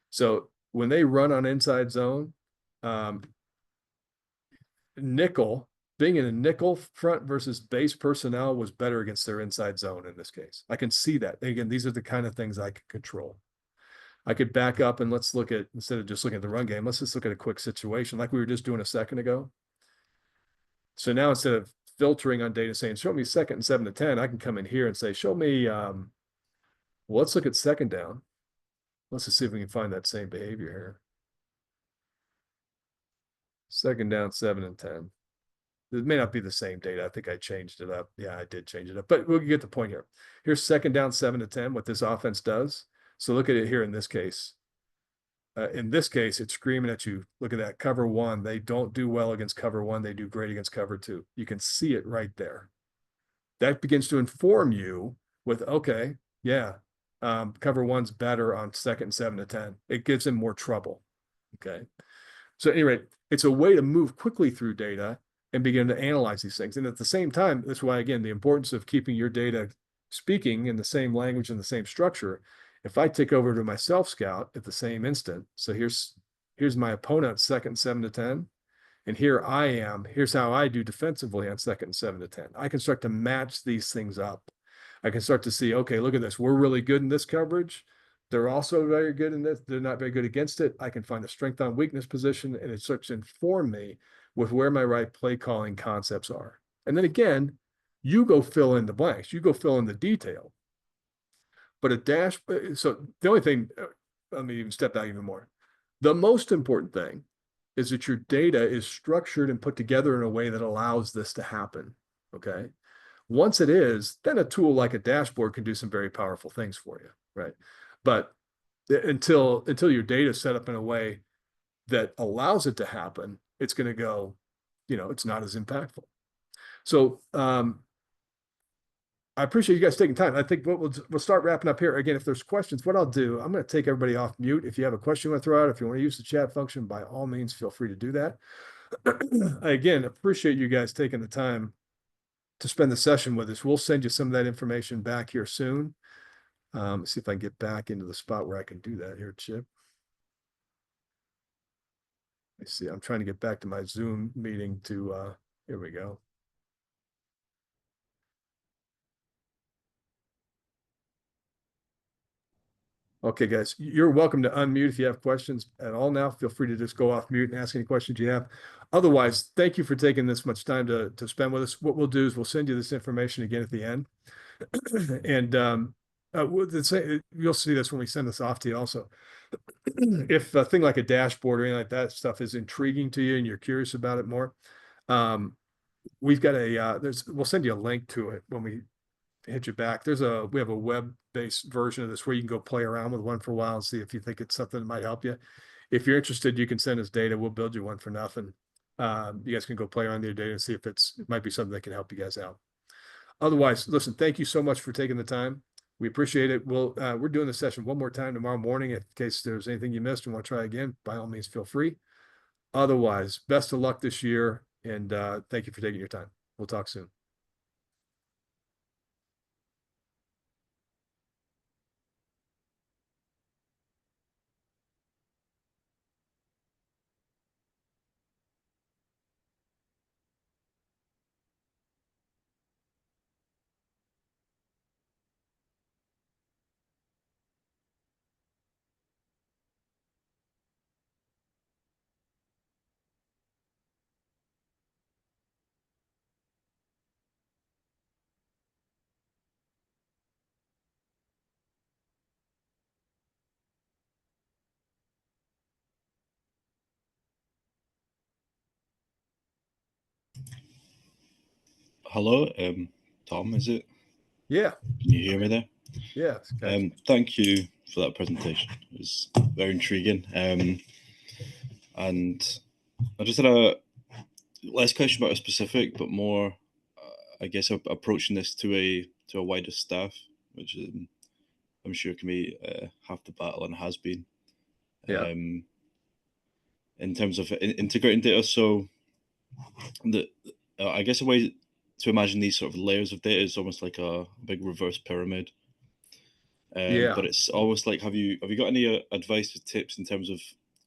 So when they run on inside zone, nickel, being in a nickel front versus base personnel was better against their inside zone in this case. I can see that. Again, these are the kind of things I can control. I could back up and let's look at, instead of just looking at the run game, let's just look at a quick situation like we were just doing a second ago. So now instead of filtering on data saying, show me second and 7 to 10, I can come in here and say, show me, well, let's look at second down. Let's just see if we can find that same behavior here. Second down, 7 and 10. It may not be the same data. I think I changed it up. Yeah, I did change it up, but we'll get the point here. Here's second down, 7 to 10, what this offense does. So look at it here in this case. In this case, it's screaming at you. Look at that cover one. They don't do well against cover one. They do great against cover two. You can see it right there. That begins to inform you with, okay, yeah, cover one's better on second and 7 to 10. It gives them more trouble. Okay. So anyway, it's a way to move quickly through data and begin to analyze these things. And at the same time, that's why, again, the importance of keeping your data speaking in the same language and the same structure. If I take over to my self scout at the same instant, so here's my opponent second 7 to 10, and here I am. Here's how I do defensively on second and 7 to 10. I can start to match these things up. I can start to see, okay, look at this. We're really good in this coverage. They're also very good in this. They're not very good against it. I can find a strength on weakness position, and it starts to inform me with where my right play calling concepts are. And then again, you go fill in the blanks. You go fill in the detail. But a dash, so the only thing, let me even step back even more. The most important thing is that your data is structured and put together in a way that allows this to happen. Okay. Once it is, then a tool like a dashboard can do some very powerful things for you, right? But until your data is set up in a way that allows it to happen, it's going to go, it's not as impactful. So I appreciate you guys taking time. I think we'll start wrapping up here. Again, if there's questions, what I'll do, I'm going to take everybody off mute. If you have a question you want to throw out, if you want to use the chat function, by all means, feel free to do that. Again, appreciate you guys taking the time to spend the session with us. We'll send you some of that information back here soon. See if I can get back into the spot where I can do that here, Chip. Let's see. I'm trying to get back to my Zoom meeting to, here we go. Okay, guys, you're welcome to unmute if you have questions at all now. Feel free to just go off mute and ask any questions you have. Otherwise, thank you for taking this much time to spend with us. What we'll do is we'll send you this information again at the end. And you'll see this when we send this off to you also. If a thing like a dashboard or anything like that stuff is intriguing to you and you're curious about it more, we've got we'll send you a link to it when we hit you back. We have a web-based version of this where you can go play around with one for a while and see if you think it's something that might help you. If you're interested, you can send us data. We'll build you one for nothing. You guys can go play around with your data and see if it might be something that can help you guys out. Otherwise, listen, thank you so much for taking the time. We appreciate it. We're doing the session one more time tomorrow morning. In case there's anything you missed and want to try again, by all means, feel free. Otherwise, best of luck this year. And thank you for taking your time. We'll talk soon. Hello, Tom, is it? Yeah. Can you hear me there? Yeah. Thank you for that presentation. It was very intriguing. And I just had a less question about a specific, but more, I guess, approaching this to a wider staff, which I'm sure can be half the battle and has been. Yeah. In terms of integrating data, so I guess a way to imagine these sort of layers of data is almost like a big reverse pyramid. But it's almost like, have you got any advice or tips in terms of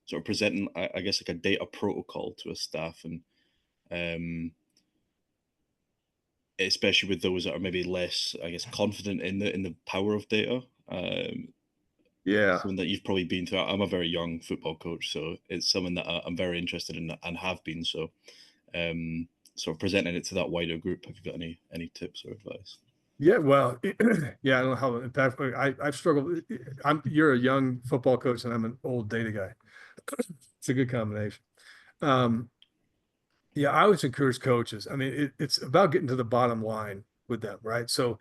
sort of presenting, I guess, like a data protocol to a staff, and especially with those that are maybe less, I guess, confident in the power of data. Yeah. Something that you've probably been through. I'm a very young football coach, so it's something that I'm very interested in and have been. So, sort of presenting it to that wider group? Have you got any tips or advice? Yeah, well, yeah, I don't know how impactful. I've struggled. You're a young football coach, and I'm an old data guy. It's a good combination. Um, yeah, I always encourage coaches. I mean, it's about getting to the bottom line with them, right? So,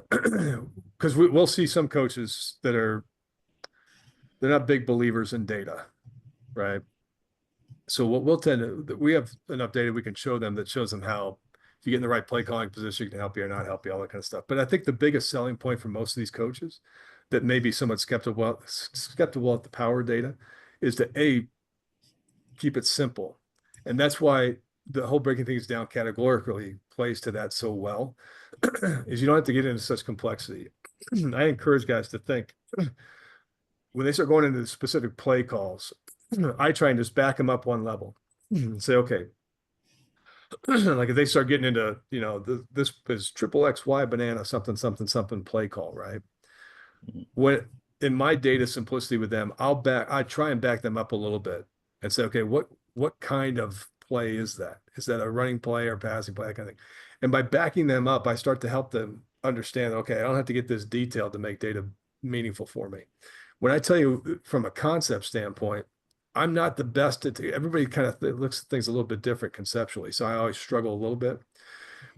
because we'll see some coaches that they're not big believers in data, right? So what we'll tend to, we have enough data we can show them that shows them how if you get in the right play calling position, it can help you or not help you, all that kind of stuff. But I think the biggest selling point for most of these coaches that may be somewhat skeptical at the power data is to keep it simple. And that's why the whole breaking things down categorically plays to that so well, is you don't have to get into such complexity. I encourage guys to think when they start going into the specific play calls, I try and just back them up one level and say, okay, like if they start getting into, this is triple XY banana, something, something, something play call, right? Mhm. When in my data simplicity with them, I try and back them up a little bit and say, okay, what kind of play is that? Is that a running play or passing play, that kind of thing? And by backing them up, I start to help them understand, okay, I don't have to get this detailed to make data meaningful for me. When I tell you from a concept standpoint, I'm not the best at everybody kind of looks at things a little bit different conceptually. So I always struggle a little bit,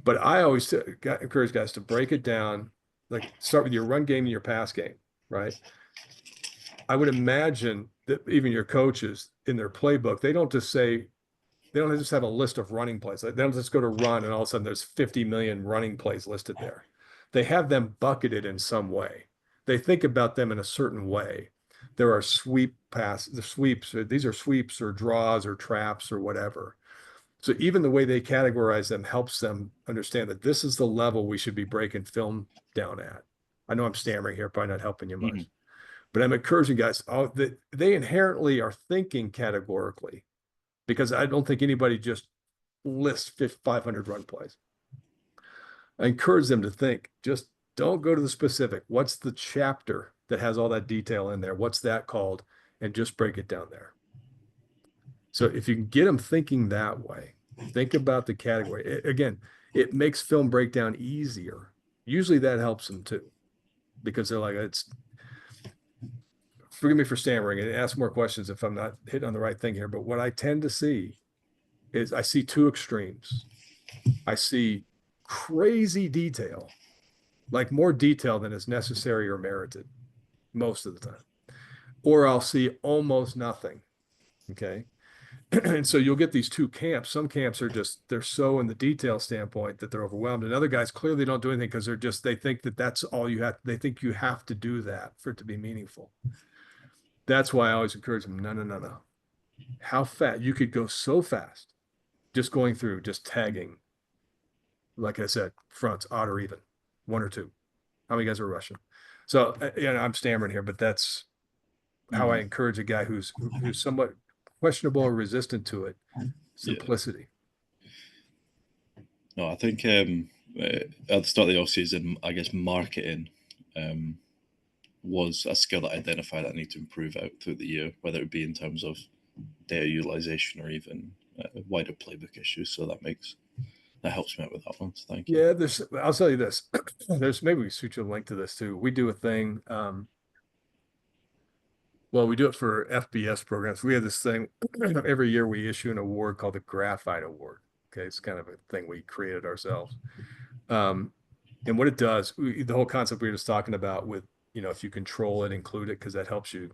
but I always encourage guys to break it down, like start with your run game and your pass game, right? I would imagine that even your coaches in their playbook, they don't just have a list of running plays. Like, they don't just go to run and all of a sudden there's 50 million running plays listed there. They have them bucketed in some way. They think about them in a certain way. There are the sweeps, these are sweeps or draws or traps or whatever. So even the way they categorize them helps them understand that this is the level we should be breaking film down at. I know I'm stammering here, probably not helping you Mhm. much, but I'm encouraging guys that they inherently are thinking categorically because I don't think anybody just lists 500 run plays. I encourage them to think, just don't go to the specific. What's the chapter that has all that detail in there? What's that called? And just break it down there. So if you can get them thinking that way, think about the category. Again, it makes film breakdown easier. Usually that helps them too, because they're like, it's forgive me for stammering and ask more questions if I'm not hitting on the right thing here. But what I tend to see is I see two extremes. I see crazy detail, like more detail than is necessary or merited most of the time. Or I'll see almost nothing. Okay. And so you'll get these two camps. Some camps are just, they're so in the detail standpoint that they're overwhelmed. And other guys clearly don't do anything because they think that that's all you have. They think you have to do that for it to be meaningful. That's why I always encourage them. No, no, no, no. How fast you could go so fast just going through, just tagging, like I said, fronts, odd or even, one or two. How many guys are rushing? So, I'm stammering here, but that's how I Mhm. encourage a guy who's somewhat questionable or resistant to it. Yeah. Simplicity. No, I think at the start of the off season, I guess marketing um, was a skill that I identified that I need to improve out through the year, whether it be in terms of data utilization or even wider playbook issues. So that helps me out with that one. So thank you. Yeah, I'll tell you this. Maybe we shoot you a link to this too. We do a thing. Well, we do it for FBS programs. We have this thing every year we issue an award called the Graphite Award. Okay. It's kind of a thing we created ourselves. Um, and what it does, the whole concept we were just talking about with, if you control it, include it, because that helps you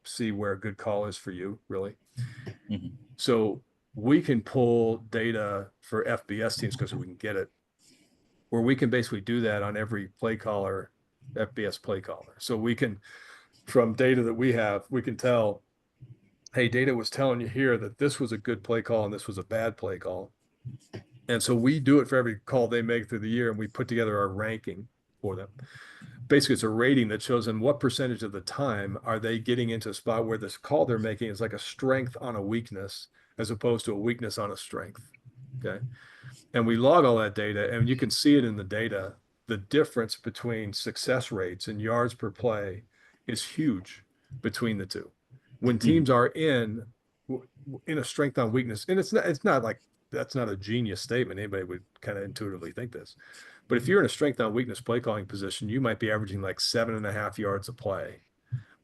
see where a good call is for you, really. Hmm. So we can pull data for FBS teams because we can get it, where we can basically do that on every play caller, FBS play caller. So we can, from data that we have, we can tell, hey, data was telling you here that this was a good play call and this was a bad play call. And so we do it for every call they make through the year and we put together our ranking for them. Basically, it's a rating that shows them what percentage of the time are they getting into a spot where this call they're making is like a strength on a weakness as opposed to a weakness on a strength. Okay. And we log all that data and you can see it in the data. The difference between success rates and yards per play is huge between the two. When Hmm. teams are in a strength on weakness, and it's not like that's not a genius statement. Anybody would kind of intuitively think this. But if you're in a strength on weakness play calling position, you might be averaging like 7.5 yards a play.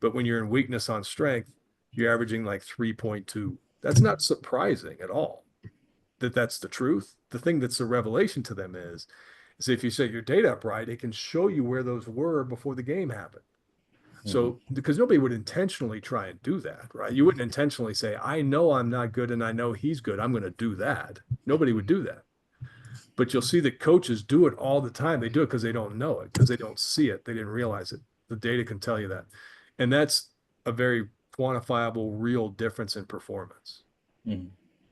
But when you're in weakness on strength, you're averaging like 3.2. That's not surprising at all that that's the truth. The thing that's a revelation to them is if you set your data up right, it can show you where those were before the game happened. Hmm. So, because nobody would intentionally try and do that, right? You wouldn't intentionally say, I know I'm not good and I know he's good. I'm going to do that. Nobody would do that. But you'll see that coaches do it all the time. They do it because they don't know it, because they don't see it. They didn't realize it. The data can tell you that. And that's a very quantifiable, real difference in performance. Hmm.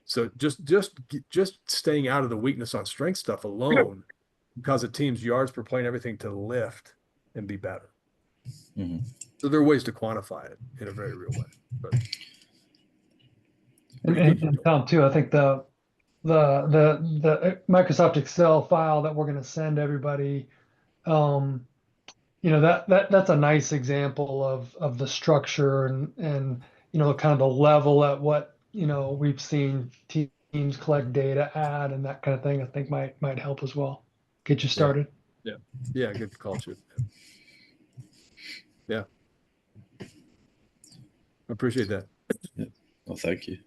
So just staying out of the weakness on strength stuff alone cause a team's yards per play and everything to lift and be better. Hmm. So there are ways to quantify it in a very real way. But And, pretty good and, you and joined. Tom too, I think the Microsoft Excel file that we're going to send everybody, um, that's a nice example of the structure and kind of the level at what we've seen teams collect data at and that kind of thing. I think might help as well. Get you Yeah. started. Yeah. Yeah. Good call, too. Yeah. I appreciate that. Yeah. Oh, thank you.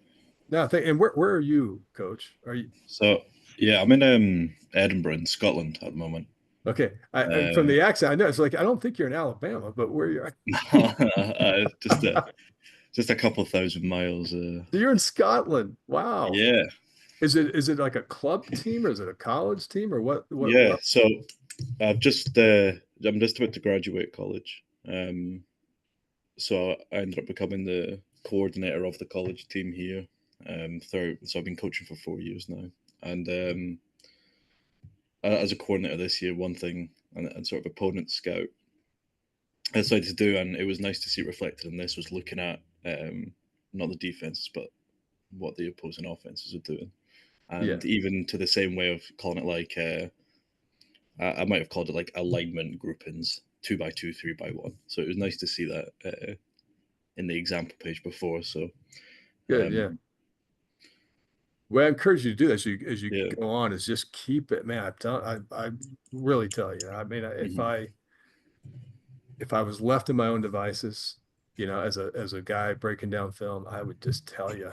Now, and where are you, Coach? Are you So yeah, I'm in Edinburgh in Scotland at the moment. okay? From Um, the accent, I know it's like I don't think you're in Alabama, but where you are. just a couple thousand miles. So you're in Scotland. Wow. Yeah, Is it like a club team or is it a college team or what yeah. level? So I'm just about to graduate college. So I ended up becoming the coordinator of the college team here. So I've been coaching for 4 years now, and as a coordinator this year, one thing and sort of opponent scout I decided to do, and it was nice to see it reflected in this, was looking at not the defenses, but what the opposing offenses are doing, Yeah. and even to the same way of calling it like I might have called it like alignment groupings, 2x2, 3x1. So it was nice to see that in the example page before. So Good. Yeah. um, Well, I encourage you to do that as you yeah. go on is just keep it, man. I really tell you. I mean, Mhm. if I was left to my own devices, as a guy breaking down film, I would just tell you,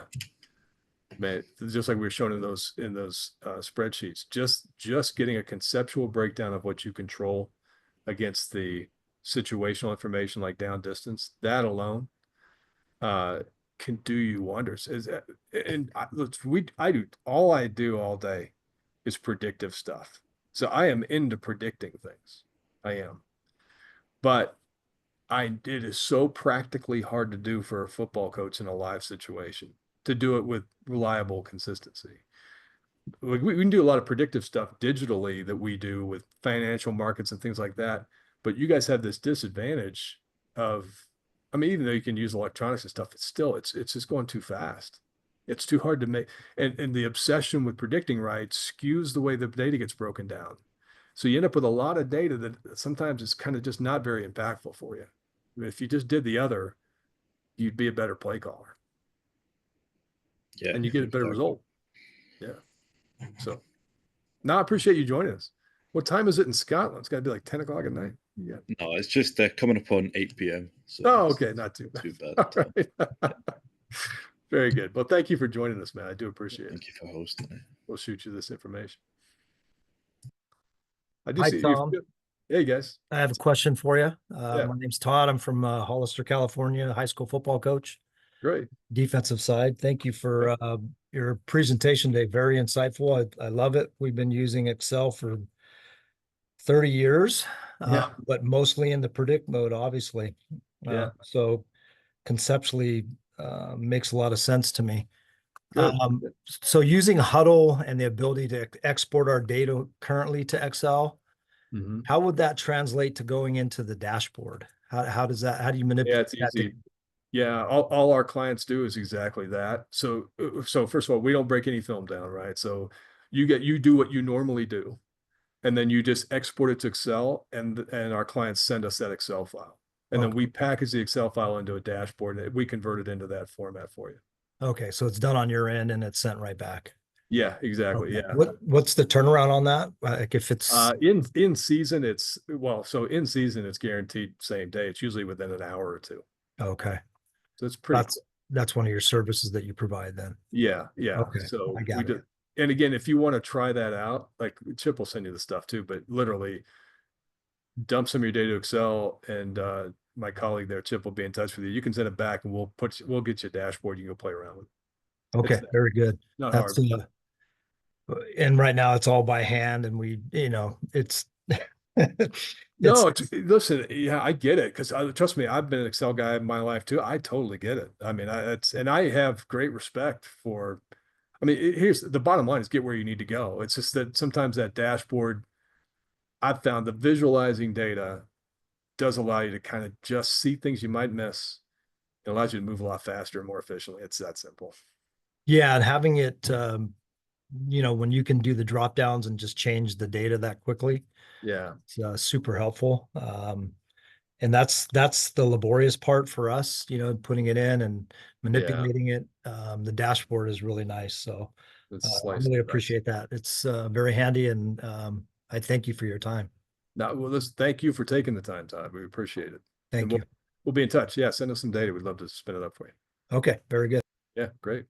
man, just like we were showing in those spreadsheets, just getting a conceptual breakdown of what you control against the situational information like down distance, that alone uh, can do you wonders. And I do all day is predictive stuff. So I am into predicting things. I am, but it is so practically hard to do for a football coach in a live situation to do it with reliable consistency. We can do a lot of predictive stuff digitally that we do with financial markets and things like that. But you guys have this disadvantage of, I mean, even though you can use electronics and stuff, it's just going too fast. It's too hard to make, and the obsession with predicting right skews the way the data gets broken down. So you end up with a lot of data that sometimes is kind of just not very impactful for you. I mean, if you just did the other, you'd be a better play caller Yeah, and you get a better exactly. result. Yeah. So. No, I appreciate you joining us. What time is it in Scotland? It's got to be like 10 o'clock at night. Yeah. No, it's just coming up on 8 p.m. So Oh, it's okay. Not too not bad. too bad All time. right. Yeah, Very good. Well, thank you for joining us, man. I do appreciate it. thank you for hosting it. We'll shoot you this information. I do Hi, see you. Tom. Hey, guys. I have a question for you. Yeah. My name's Todd. I'm from Hollister, California, high school football coach, Great. defensive side. Thank you Yeah. for your presentation today. Very insightful. I love it. We've been using Excel for 30 years, Yeah. but mostly in the predict mode, obviously. Yeah. So conceptually, makes a lot of sense to me. Good. Good. So using Huddle and the ability to export our data currently to Excel, Mhm. how would that translate to going into the dashboard? How do you Yeah, manipulate it's that to? easy. Yeah, all our clients do is exactly that. So first of all, we don't break any film down, right? So you do what you normally do, and then you just export it to Excel, and our clients send us that Excel file, and then Okay. we package the Excel file into a dashboard, and we convert it into that format for you. Okay. So it's done on your end and it's sent right back. Yeah, exactly. Okay. Yeah. What's the turnaround on that? Like if it's In season, so in season, it's guaranteed same day. It's usually within an hour or two. okay. So it's pretty That's quick. that's one of your services that you provide then. Yeah, yeah. Okay, So I we got do, it. and again, if you want to try that out, like Chip will send you the stuff too, but literally dump some of your data to Excel, and my colleague there, Chip, will be in touch with you. You can send it back, and we'll get you a dashboard you can go play around with. Okay, It's very good. not That's hard. and right now it's all by hand and we, it's it's No, listen, yeah, I get it because trust me, I've been an Excel guy in my life too. I totally get it. I mean, and I have great respect for. I mean, here's the bottom line: is get where you need to go. It's just that sometimes that dashboard, I've found the visualizing data does allow you to kind of just see things you might miss. It allows you to move a lot faster and more efficiently. It's that simple. yeah, and having it when you can do the drop downs and just change the data that quickly, Yeah, it's super helpful. And that's the laborious part for us, putting it in and yeah. manipulating it. The dashboard is really nice. So It's I slice really and dice. appreciate that. It's very handy and I thank you for your time. Now, well, thank you for taking the time, Todd. We appreciate it. And Thank you. we'll be in touch. Yeah, send us some data. We'd love to spin it up for you. Okay, very good. Yeah, great.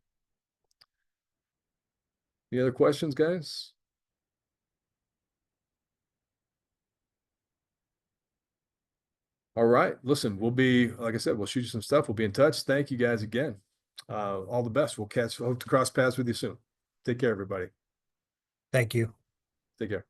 Any other questions, guys? All right. Listen, like I said, we'll shoot you some stuff. We'll be in touch. Thank you guys again. All the best. Hope to cross paths with you soon. Take care, everybody. Thank you. Take care.